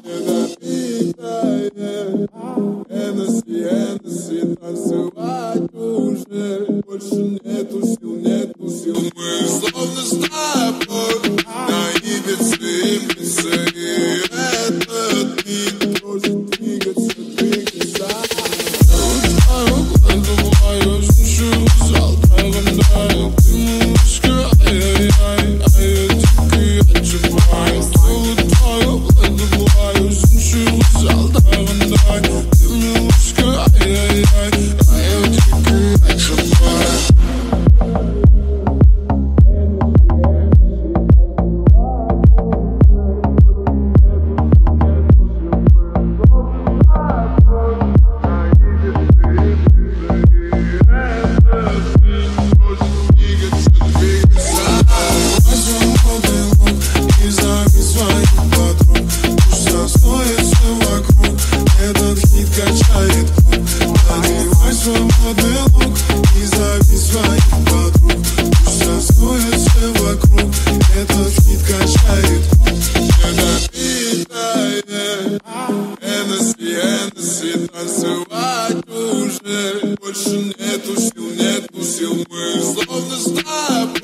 Недопитая Энесси, танцевать уже больше нету сил. Мы словно с тобой на Ибице, и этот бит может двигаться. Забываю, слушаю зал, дорогая, ты мышка, ай-яй-яй, а я дико отжимаю. Забываю, слушаю зал, дорогая, ты мышка, ай-яй-яй, а я дико отжимаю. Свободный лук и зови своих подруг. Пусть застоится вокруг, этот хит качает. Недопитая Энесси, танцевать уже больше нету сил. Мы словно с тобой